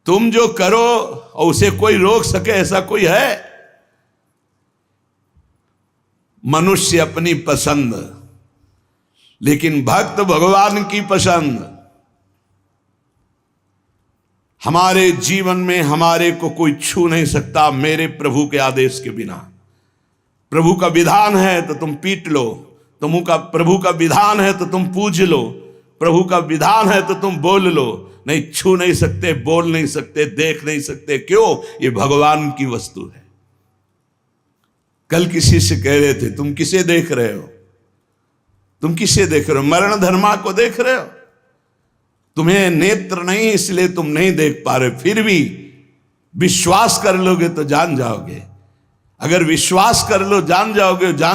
तुम जो करो और उसे कोई रोक सके ऐसा कोई है? मनुष्य अपनी पसंद, लेकिन भक्त भगवान की पसंद। हमारे जीवन में हमारे को कोई छू नहीं सकता मेरे प्रभु के आदेश के बिना। प्रभु का विधान है तो तुम पीट लो, प्रभु का विधान है तो तुम पूज लो, प्रभु का विधान है तो तुम बोल लो। नहीं, छू नहीं सकते, बोल नहीं सकते, देख नहीं सकते। क्यों? ये भगवान की वस्तु है। कल किसी से कह रहे थे, तुम किसे देख रहे हो? तुम किसे देख रहे हो? मरण धर्मा को देख रहे हो? तुम्हें नेत्र नहीं इसलिए तुम नहीं देख पा रहे, फिर भी विश्वास कर लोगे तो जान जाओगे। अगर विश्वास कर लो जान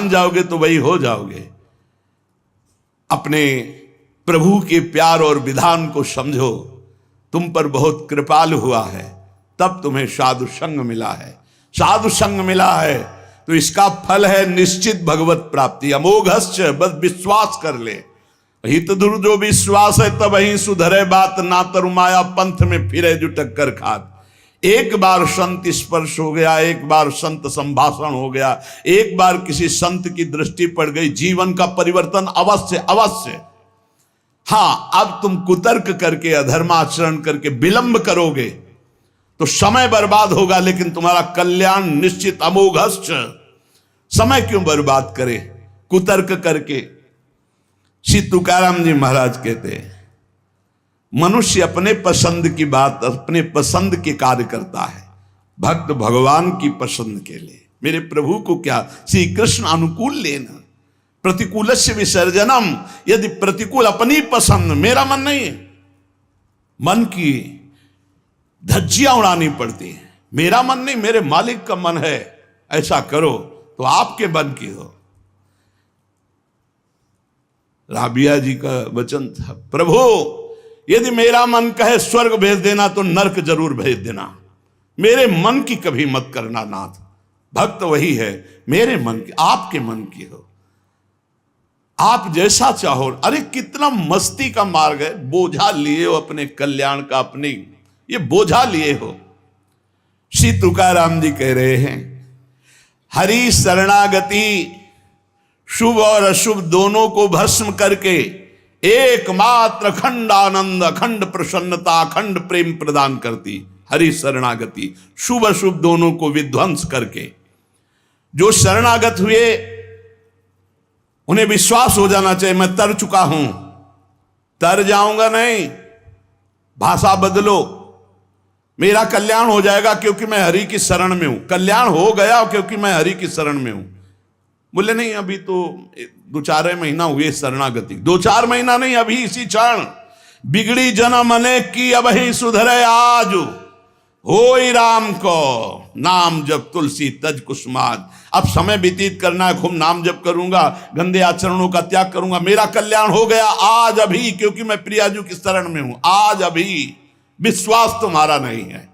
जाओगे तो वही हो जाओगे। अपने प्रभु के प्यार और विधान को समझो। तुम पर बहुत कृपालु हुआ है, तब तुम्हें साधु संग मिला है। साधु संग मिला है तो इसका फल है निश्चित भगवत प्राप्ति। अमोघश्च, बस विश्वास कर ले। हित दुर जो विश्वास है तब ही सुधरे बात, ना तरुमाया पंथ में फिरे जो टक्कर खात। एक बार संत स्पर्श हो गया, एक बार संत संभाषण हो गया, एक बार किसी संत की दृष्टि पड़ गई, जीवन का परिवर्तन अवश्य अवश्य। हाँ, अब तुम कुतर्क करके अधर्माचरण करके विलंब करोगे तो समय बर्बाद होगा, लेकिन तुम्हारा कल्याण निश्चित। अमोघश्च, समय क्यों बर्बाद करे कुतर्क करके? श्री तुकाराम जी महाराज कहते हैं, मनुष्य अपने पसंद की बात, अपने पसंद के कार्य करता है, भक्त भगवान की पसंद के लिए। मेरे प्रभु को क्या श्री कृष्ण अनुकूल लेना, प्रतिकूलस्य विसर्जनम। यदि प्रतिकूल अपनी पसंद, मेरा मन नहीं है, मन की धज्जियां उड़ानी पड़ती है। मेरा मन नहीं, मेरे मालिक का मन है, ऐसा करो तो आपके मन की हो। राबिया जी का वचन था, प्रभु यदि मेरा मन कहे स्वर्ग भेज देना तो नरक जरूर भेज देना, मेरे मन की कभी मत करना नाथ। भक्त वही है, मेरे मन की, आपके मन की हो, आप जैसा चाहो। अरे कितना मस्ती का मार्ग है, बोझा लिए हो अपने कल्याण का, अपने ये बोझा लिए हो। श्री तुकाराम जी कह रहे हैं, हरि शरणागति शुभ और अशुभ दोनों को भस्म करके एकमात्र अखंड आनंद, अखंड प्रसन्नता, अखंड प्रेम प्रदान करती। हरि शरणागति शुभ अशुभ दोनों को विध्वंस करके, जो शरणागत हुए उन्हें विश्वास हो जाना चाहिए मैं तर चुका हूं, तर जाऊंगा नहीं, भाषा बदलो, मेरा कल्याण हो जाएगा क्योंकि मैं हरि की शरण में हूं। कल्याण हो गया क्योंकि मैं हरि की शरण में हूं। बोले नहीं, अभी तो 2-4 महीना हुए शरणागति। 2-4 महीना नहीं, अभी इसी क्षण। बिगड़ी जन्म अनेक की अब ही सुधरे आज, होई राम को नाम जब तुलसी तज कुसुमाज। अब समय व्यतीत करना है, खूब नाम जप करूंगा, गंदे आचरणों का त्याग करूंगा, मेरा कल्याण हो गया आज अभी, क्योंकि मैं प्रियाजू की शरण में हूं। आज अभी विश्वास तुम्हारा नहीं है,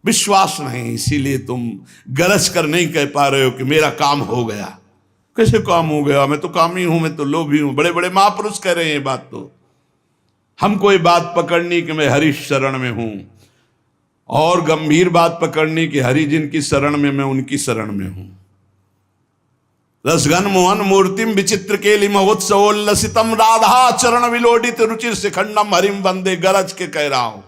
विश्वास नहीं, इसीलिए तुम गरज कर नहीं कह पा रहे हो कि मेरा काम हो गया। कैसे काम हो गया? मैं तो कामी हूं, मैं तो लोभी हूं। बड़े बड़े महापुरुष कह रहे हैं ये बात। तो हमको ये बात पकड़नी कि मैं हरि शरण में हूं, और गंभीर बात पकड़नी कि हरि जिनकी शरण में मैं उनकी शरण में हूं। रसघन मोहन मूर्तिम विचित्र केलि महोत्सवोल्लसितम राधा चरण विलोडित रुचिर शिखंडम हरिम वंदे। गरज के कह रहा हूं,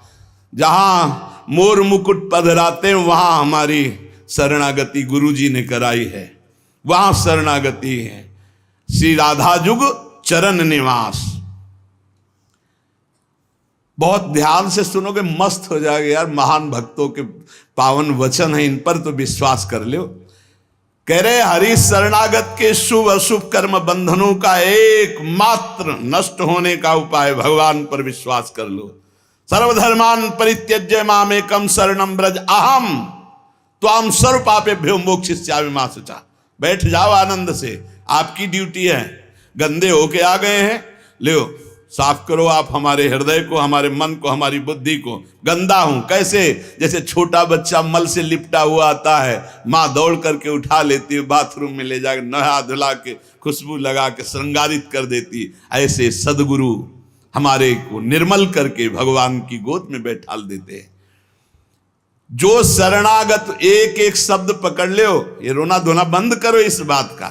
जहां मोर मुकुट पधराते वहां हमारी शरणागति गुरुजी ने कराई है, वहां शरणागति है। श्री राधा जुग चरण निवास। बहुत ध्यान से सुनोगे, मस्त हो जाएगा यार। महान भक्तों के पावन वचन है, इन पर तो विश्वास कर लो। कह रहे हरि शरणागत के शुभ अशुभ कर्म बंधनों का एकमात्र नष्ट होने का उपाय भगवान पर विश्वास कर लो। सर्वधर्मान परित्यज्य मामेकम शरणम ब्रज अहम त्वाम सर्व पापेभ्यो मोक्षयिष्यामि मा शुचा। बैठ जाओ आनंद से, आपकी ड्यूटी है। गंदे होके आ गए हैं, लो साफ करो आप हमारे हृदय को, हमारे मन को, हमारी बुद्धि को। गंदा हूं कैसे? जैसे छोटा बच्चा मल से लिपटा हुआ आता है, माँ दौड़ करके उठा लेती है, बाथरूम में ले जाकर नहा धुला के खुशबू लगा के श्रृंगारित कर देती। ऐसे सदगुरु हमारे को निर्मल करके भगवान की गोद में बैठाल देते हैं। जो शरणागत, एक एक शब्द पकड़ लो, ये रोना धोना बंद करो इस बात का।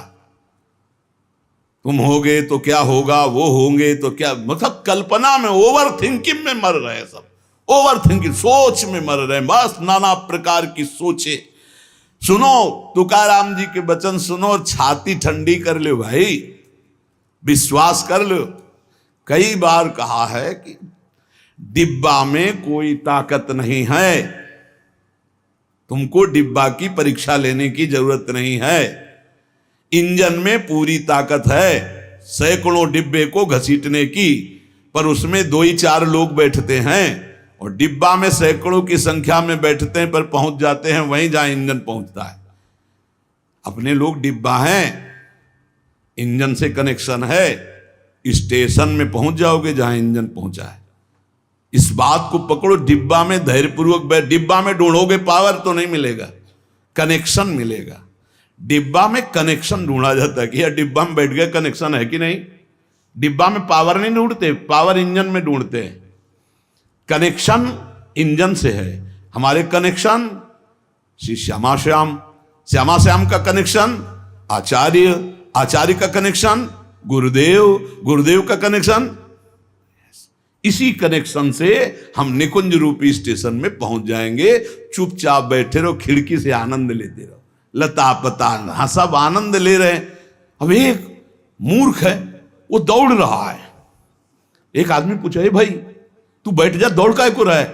तुम होगे तो क्या होगा, वो होंगे तो क्या, मतलब कल्पना में, ओवर थिंकिंग में मर रहे हैं सब, ओवर थिंकिंग, सोच में मर रहे हैं, बस नाना प्रकार की सोचे। सुनो तुकाराम जी के वचन सुनो और छाती ठंडी कर लो भाई, विश्वास कर लो। कई बार कहा है कि डिब्बा में कोई ताकत नहीं है, तुमको डिब्बा की परीक्षा लेने की जरूरत नहीं है। इंजन में पूरी ताकत है सैकड़ों डिब्बे को घसीटने की, पर उसमें 2 ही 4 लोग बैठते हैं, और डिब्बा में सैकड़ों की संख्या में बैठते हैं पर पहुंच जाते हैं वहीं जहां इंजन पहुंचता है। अपने लोग डिब्बा हैं, इंजन से कनेक्शन है, स्टेशन में पहुंच जाओगे जहां इंजन पहुंचा है। इस बात को पकड़ो, डिब्बा में धैर्यपूर्वक बैठ, डिब्बा में ढूंढोगे पावर तो नहीं मिलेगा, कनेक्शन मिलेगा। डिब्बा में कनेक्शन ढूंढा जाता है कि यार डिब्बा में बैठ गए, कनेक्शन है कि नहीं। डिब्बा में पावर नहीं ढूंढते, पावर इंजन में ढूंढते हैं। कनेक्शन इंजन से है। हमारे कनेक्शन श्री श्यामा श्याम, श्यामा श्याम का कनेक्शन आचार्य, आचार्य का कनेक्शन गुरुदेव, गुरुदेव का कनेक्शन, इसी कनेक्शन से हम निकुंज रूपी स्टेशन में पहुंच जाएंगे। चुपचाप बैठे रहो, खिड़की से आनंद लेते रहो, लता पता, हाँ सब आनंद ले रहे हैं। अब एक मूर्ख है, वो दौड़ रहा है। एक आदमी पूछा, हे भाई तू बैठ जा, दौड़ काहे को रहा है?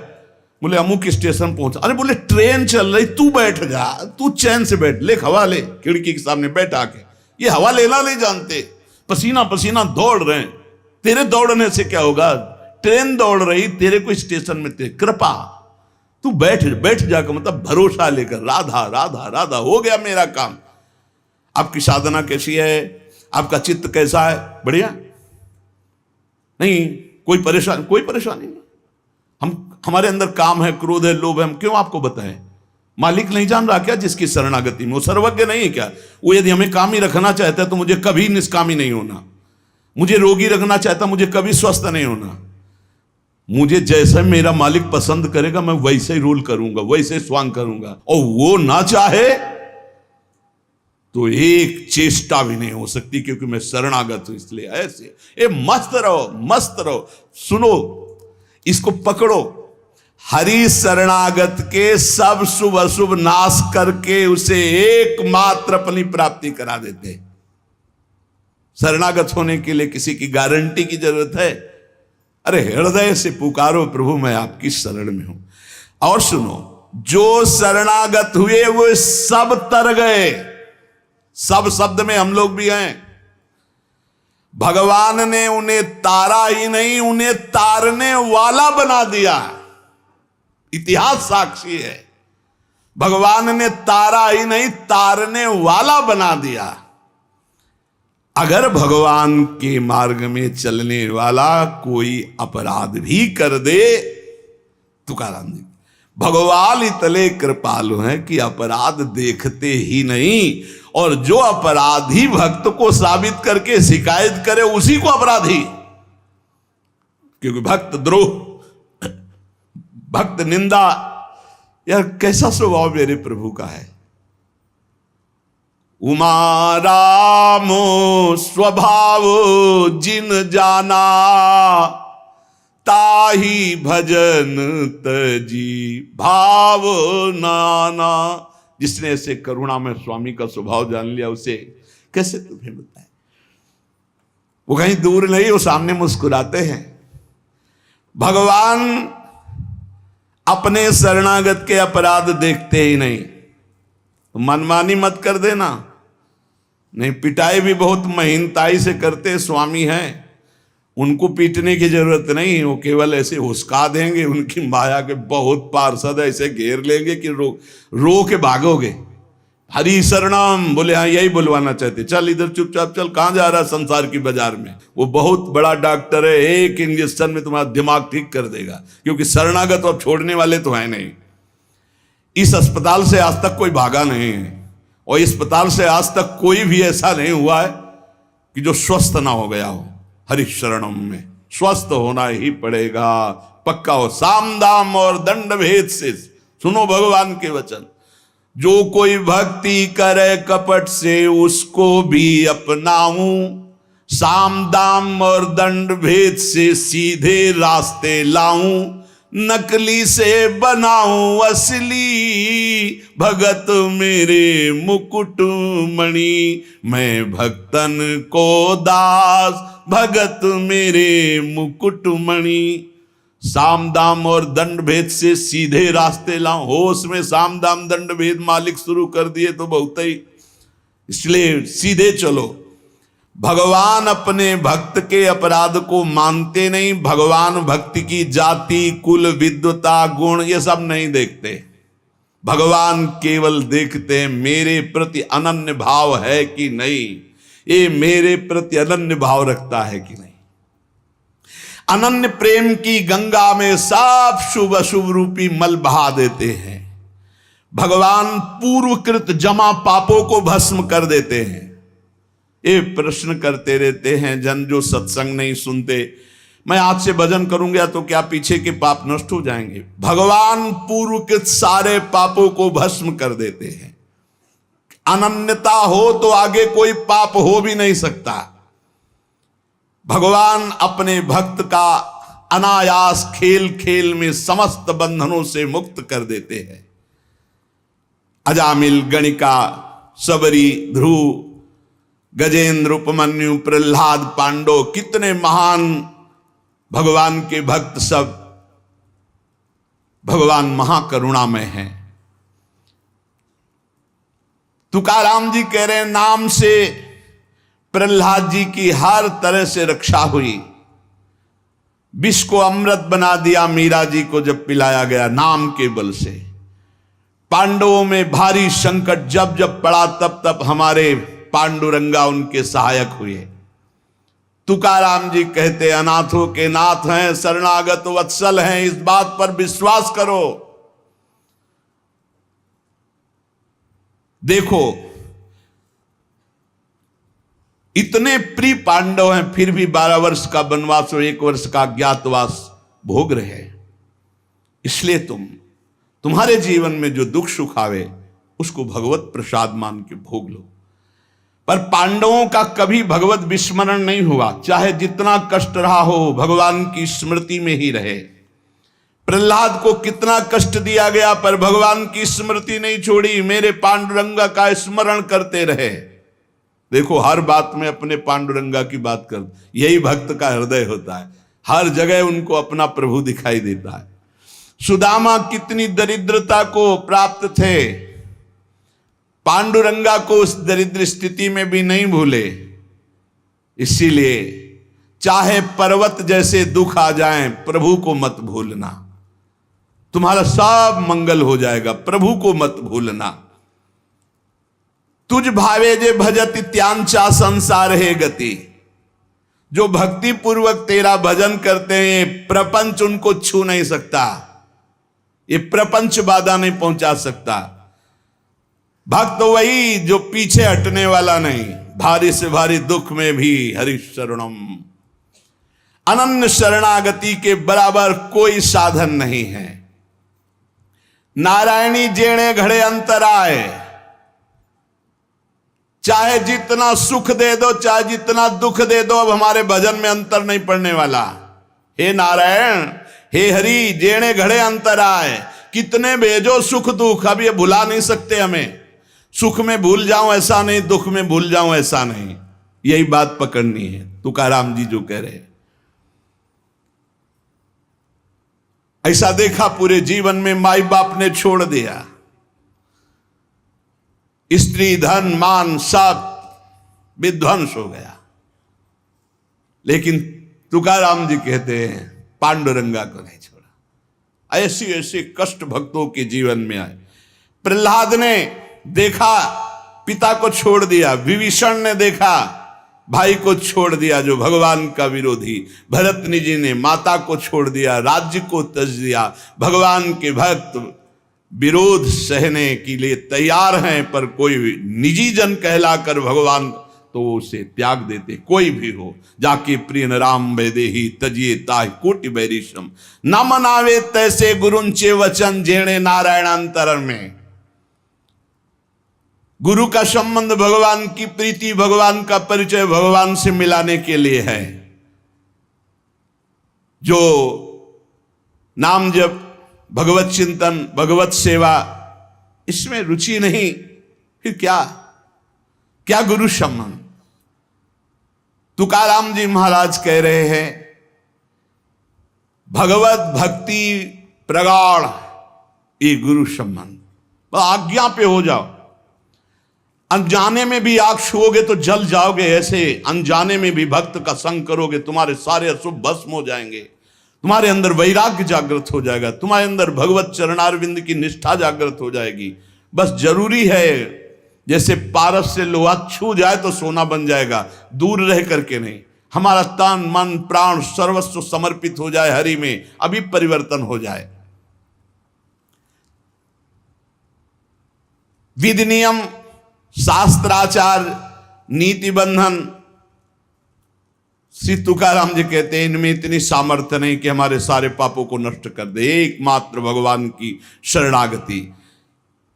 बोले अमुक स्टेशन पहुंचा। अरे बोले ट्रेन चल रही, तू बैठ जा, तू चैन से बैठ, ले हवा ले, खिड़की के सामने बैठ आके। ये हवा लेना नहीं जानते, पसीना पसीना दौड़ रहे हैं। तेरे दौड़ने से क्या होगा, ट्रेन दौड़ रही, तेरे को स्टेशन में तेरे कृपा, तू बैठ बैठ जाकर, मतलब भरोसा लेकर, राधा राधा राधा, हो गया मेरा काम। आपकी साधना कैसी है, आपका चित्त कैसा है, बढ़िया नहीं, कोई परेशानी नहीं। हमारे अंदर काम है, क्रोध है, लोभ है, हम क्यों आपको बताएं? मालिक नहीं जान रहा क्या जिसकी शरणागति में? वो सर्वज्ञ नहीं है क्या? वो यदि हमें कामी रखना चाहता है तो मुझे कभी निष्कामी नहीं होना, मुझे रोगी रखना चाहता मुझे कभी स्वस्थ नहीं होना। मुझे जैसे मेरा मालिक पसंद करेगा मैं वैसे ही रोल करूंगा, वैसे स्वांग करूंगा, और वो ना चाहे तो एक चेष्टा भी नहीं हो सकती, क्योंकि मैं शरणागत हूं। इसलिए ऐसे ए मस्त रहो, मस्त रहो। सुनो, इसको पकड़ो। हरि शरणागत के सब शुभ अशुभ नाश करके उसे एकमात्र अपनी प्राप्ति करा देते। शरणागत होने के लिए किसी की गारंटी की जरूरत है? अरे हृदय से पुकारो, प्रभु मैं आपकी शरण में हूं। और सुनो, जो शरणागत हुए वो सब तर गए। सब शब्द में हम लोग भी हैं। भगवान ने उन्हें तारा ही नहीं, उन्हें तारने वाला बना दिया। इतिहास साक्षी है, भगवान ने तारा ही नहीं तारने वाला बना दिया। अगर भगवान के मार्ग में चलने वाला कोई अपराध भी कर दे, तुकाराम जी, भगवान इतने कृपालु हैं कि अपराध देखते ही नहीं, और जो अपराधी भक्त को साबित करके शिकायत करे उसी को अपराधी। क्योंकि भक्त द्रोह, भक्त निंदा, यार कैसा स्वभाव मेरे प्रभु का है। उमा रामो स्वभाव जिन जाना, ताही भजन तजी भाव नाना। जिसने ऐसे करुणा में स्वामी का स्वभाव जान लिया, उसे कैसे तुम्हें बताए। वो कहीं दूर नहीं, वो सामने मुस्कुराते हैं। भगवान अपने शरणागत के अपराध देखते ही नहीं। तो मनमानी मत कर देना। नहीं, पिटाई भी बहुत महीनताई से करते स्वामी हैं, उनको पीटने की जरूरत नहीं, वो केवल ऐसे हुस्का देंगे। उनकी माया के बहुत पार्षद ऐसे घेर लेंगे कि रो के भागोगे। हरि शरणम बोले, हाँ यही बुलवाना चाहते, चल इधर चुपचाप चल, कहां जा रहा संसार की बाजार में। वो बहुत बड़ा डॉक्टर है, एक इंजेक्शन में तुम्हारा दिमाग ठीक कर देगा, क्योंकि शरणागत अब छोड़ने वाले तो है नहीं। इस अस्पताल से आज तक कोई भागा नहीं है, और इस अस्पताल से आज तक कोई भी ऐसा नहीं हुआ है कि जो स्वस्थ ना हो गया हो। हरि शरणम में स्वस्थ होना ही पड़ेगा, पक्का हो। साम दाम और दंड भेद से सुनो भगवान के वचन, जो कोई भक्ति करे कपट से उसको भी अपनाऊं, साम दाम और दंड भेद से सीधे रास्ते लाऊं, नकली से बनाऊं असली, भगत मेरे मुकुट मणि, मैं भक्तन को दास, भगत मेरे मुकुट मणि। साम दाम और दंड भेद से सीधे रास्ते लाऊं, होश में साम दाम दंड भेद मालिक शुरू कर दिए तो बहुत ही, इसलिए सीधे चलो। भगवान अपने भक्त के अपराध को मानते नहीं, भगवान भक्ति की जाति कुल विद्वता गुण ये सब नहीं देखते। भगवान केवल देखते हैं मेरे प्रति अनन्य भाव है कि नहीं, ये मेरे प्रति अनन्य भाव रखता है कि नहीं। अनन्य प्रेम की गंगा में सब शुभ अशुभ रूपी मल बहा देते हैं। भगवान पूर्वकृत जमा पापों को भस्म कर देते हैं। ये प्रश्न करते रहते हैं जन जो सत्संग नहीं सुनते, मैं आज से भजन करूंगा तो क्या पीछे के पाप नष्ट हो जाएंगे? भगवान पूर्व के सारे पापों को भस्म कर देते हैं। अनन्यता हो तो आगे कोई पाप हो भी नहीं सकता। भगवान अपने भक्त का अनायास खेल खेल में समस्त बंधनों से मुक्त कर देते हैं। अजामिल, गणिका, सबरी, ध्रुव, गजेंद्र, उपमन्यु, प्रहलाद, पांडव, कितने महान भगवान के भक्त, सब भगवान महाकरुणामय हैं। तुकाराम जी कह रहे हैं नाम से प्रहलाद जी की हर तरह से रक्षा हुई। विष को अमृत बना दिया मीरा जी को जब पिलाया गया नाम के बल से। पांडवों में भारी संकट जब जब पड़ा तब तब हमारे पांडुरंगा उनके सहायक हुए। तुकाराम जी कहते अनाथों के नाथ हैं, शरणागत वत्सल हैं, इस बात पर विश्वास करो। देखो इतने प्रिय पांडव हैं फिर भी 12 वर्ष का वनवास और 1 वर्ष का अज्ञातवास भोग रहे हैं। इसलिए तुम्हारे जीवन में जो दुख सुख आवे उसको भगवत प्रसाद मान के भोग लो। पर पांडवों का कभी भगवत विस्मरण नहीं हुआ, चाहे जितना कष्ट रहा हो भगवान की स्मृति में ही रहे। प्रहलाद को कितना कष्ट दिया गया पर भगवान की स्मृति नहीं छोड़ी, मेरे पांडुरंगा का स्मरण करते रहे। देखो हर बात में अपने पांडुरंगा की बात कर, यही भक्त का हृदय होता है। हर जगह उनको अपना प्रभु दिखाई देता है। सुदामा कितनी दरिद्रता को प्राप्त थे, पांडुरंगा को उस दरिद्र स्थिति में भी नहीं भूले। इसीलिए चाहे पर्वत जैसे दुख आ जाएं, प्रभु को मत भूलना, तुम्हारा सब मंगल हो जाएगा। प्रभु को मत भूलना। तुझ भावे जे भजत त्यांचा संसार है गति। जो भक्ति पूर्वक तेरा भजन करते हैं प्रपंच उनको छू नहीं सकता, ये प्रपंच बाधा नहीं पहुंचा सकता। भक्त वही जो पीछे हटने वाला नहीं, भारी से भारी दुख में भी हरि शरणम। अनन्य शरणागति के बराबर कोई साधन नहीं है। नारायणी जेणे घड़े अंतराय, चाहे जितना सुख दे दो चाहे जितना दुख दे दो, अब हमारे भजन में अंतर नहीं पड़ने वाला। हे नारायण, हे हरि, जेणे घड़े अंतराय, कितने भेजो सुख दुख, अब ये भुला नहीं सकते हमें। सुख में भूल जाऊं ऐसा नहीं, दुख में भूल जाऊं ऐसा नहीं, यही बात पकड़नी है। तुकाराम जी जो कह रहे हैं, ऐसा देखा पूरे जीवन में माई बाप ने छोड़ दिया, स्त्री धन मान सब विध्वंस हो गया, लेकिन तुकाराम जी कहते हैं पांडुरंगा को नहीं छोड़ा। ऐसी ऐसी कष्ट भक्तों के जीवन में आए। प्रहलाद ने देखा पिता को छोड़ दिया, विभीषण ने देखा भाई को छोड़ दिया जो भगवान का विरोधी, भरतनी जी ने माता को छोड़ दिया, राज्य को त्यज दिया। भगवान के भक्त विरोध सहने के लिए तैयार हैं, पर कोई निजी जन कहलाकर भगवान तो वो उसे त्याग देते, कोई भी हो। जाके प्रिय राम वैदेही तजिए ताहि कोटि बैरिशम, न मनावे तैसे गुरुंचे वचन जेणे नारायणांतर में। गुरु का संबंध भगवान की प्रीति, भगवान का परिचय भगवान से मिलाने के लिए है। जो नाम जप, भगवत चिंतन, भगवत सेवा, इसमें रुचि नहीं, फिर क्या गुरु संबंध। तुकाराम जी महाराज कह रहे हैं, भगवत भक्ति प्रगाढ़ ये गुरु संबंध। आज्ञा पे हो जाओ। अनजाने में भी आग छुओगे तो जल जाओगे, ऐसे अनजाने में भी भक्त का संग करोगे तुम्हारे सारे अशुभ भस्म हो जाएंगे, तुम्हारे अंदर वैराग्य जागृत हो जाएगा, तुम्हारे अंदर भगवत चरणारविंद की निष्ठा जागृत हो जाएगी। बस जरूरी है, जैसे पारस से लोहा छू जाए तो सोना बन जाएगा, दूर रह करके नहीं। हमारा तन मन प्राण सर्वस्व समर्पित हो जाए हरि में, अभी परिवर्तन हो जाए। विधि नियम शास्त्राचार नीति बंधन, श्री तुकाराम जी कहते हैं इनमें इतनी सामर्थ्य नहीं कि हमारे सारे पापों को नष्ट कर दे। एकमात्र भगवान की शरणागति,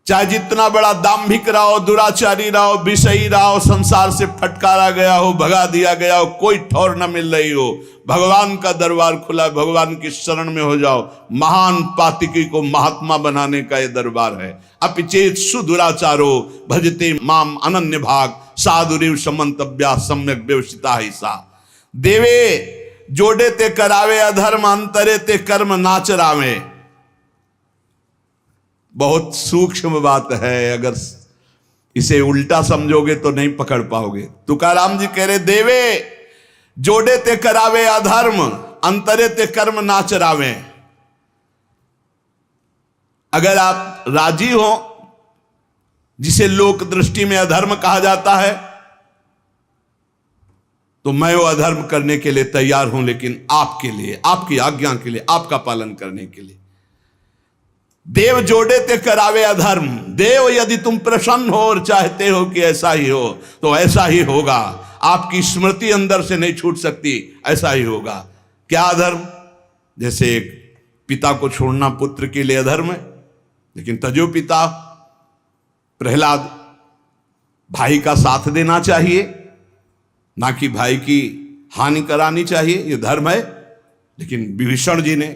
चाहे जितना बड़ा दाम्भिक रहो, दुराचारी रहो, विषयी रहो, संसार से फटकारा गया हो, भगा दिया गया हो, कोई ठौर न मिल रही हो, भगवान का दरबार खुला, भगवान की शरण में हो जाओ। महान पातिकी को महात्मा बनाने का ये दरबार है। अपिचेत सुदुराचारो भजते माम अनन्य भाग, साधुरिव समंतव्या सम्यक व्यवसिता ही सा। देवे जोड़े ते करावे अधर्म, अंतरे ते कर्म नाचरावे। बहुत सूक्ष्म बात है, अगर इसे उल्टा समझोगे तो नहीं पकड़ पाओगे। तुकाराम जी कह रहे, देवे जोड़े ते करावे अधर्म, अंतरे ते कर्म नाचरावे। अगर आप राजी हो, जिसे लोक दृष्टि में अधर्म कहा जाता है, तो मैं वो अधर्म करने के लिए तैयार हूं, लेकिन आपके लिए, आपकी आज्ञा के लिए, आपका पालन करने के लिए। देव जोड़े ते करावे अधर्म। देव यदि तुम प्रसन्न हो और चाहते हो कि ऐसा ही हो, तो ऐसा ही होगा। आपकी स्मृति अंदर से नहीं छूट सकती, ऐसा ही होगा। क्या अधर्म? जैसे एक पिता को छोड़ना पुत्र के लिए अधर्म है, लेकिन तजो पिता प्रहलाद, भाई का साथ देना चाहिए, ना कि भाई की हानि करानी चाहिए, यह धर्म है। लेकिन विभीषण जी ने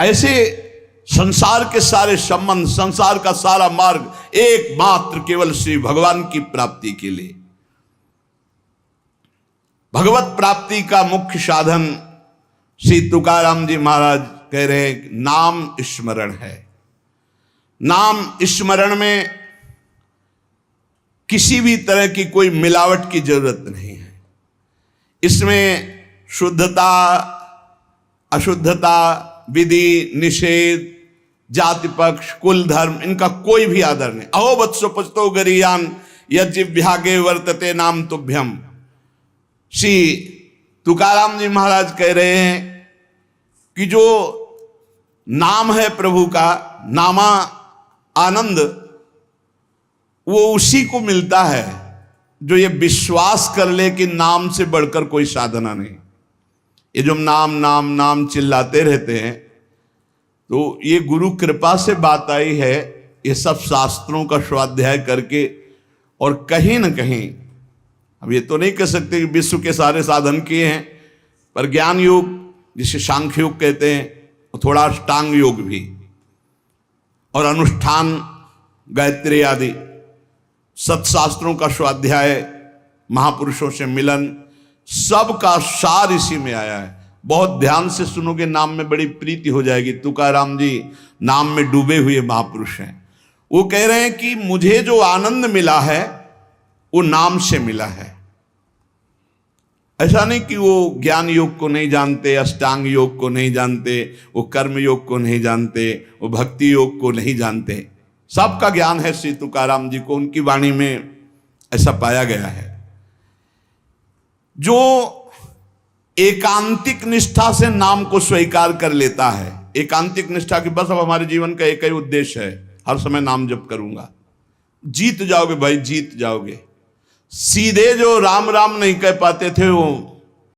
ऐसे संसार के सारे संबंध, संसार का सारा मार्ग एकमात्र केवल श्री भगवान की प्राप्ति के लिए। भगवत प्राप्ति का मुख्य साधन श्री तुकाराम जी महाराज कह रहे हैं, नाम स्मरण है। नाम स्मरण में किसी भी तरह की कोई मिलावट की जरूरत नहीं है। इसमें शुद्धता, अशुद्धता, विधि निषेध, जाति पक्ष, कुल धर्म, इनका कोई भी आदर नहीं। अहो वत्सो पचतो गरीयान यज्ञ वर्तते नाम तुभ्यम। श्री तुकाराम जी महाराज कह रहे हैं कि जो नाम है प्रभु का, नामा आनंद, वो उसी को मिलता है जो ये विश्वास कर ले कि नाम से बढ़कर कोई साधना नहीं। ये जो नाम नाम नाम चिल्लाते रहते हैं, तो ये गुरु कृपा से बात आई है। ये सब शास्त्रों का स्वाध्याय करके, और कहीं ना कहीं, अब ये तो नहीं कह सकते कि विश्व के सारे साधन किए हैं, पर ज्ञान योग जिसे सांख्य योग कहते हैं, और थोड़ा अष्टांग योग भी, और अनुष्ठान, गायत्री आदि सत्शास्त्रों का स्वाध्याय, महापुरुषों से मिलन, सबका सार इसी में आया है। बहुत ध्यान से सुनोगे, नाम में बड़ी प्रीति हो जाएगी। तुकाराम जी नाम में डूबे हुए महापुरुष हैं। वो कह रहे हैं कि मुझे जो आनंद मिला है वो नाम से मिला है। ऐसा नहीं कि वो ज्ञान योग को नहीं जानते, अष्टांग योग को नहीं जानते, वो कर्म योग को नहीं जानते, वो भक्ति योग को नहीं जानते। सबका ज्ञान है श्री तुकाराम जी को, उनकी वाणी में ऐसा पाया गया है। जो एकांतिक निष्ठा से नाम को स्वीकार कर लेता है, एकांतिक निष्ठा की बस अब हमारे जीवन का एक ही उद्देश्य है, हर समय नाम जप करूंगा, जीत जाओगे भाई, जीत जाओगे। सीधे जो राम राम नहीं कह पाते थे वो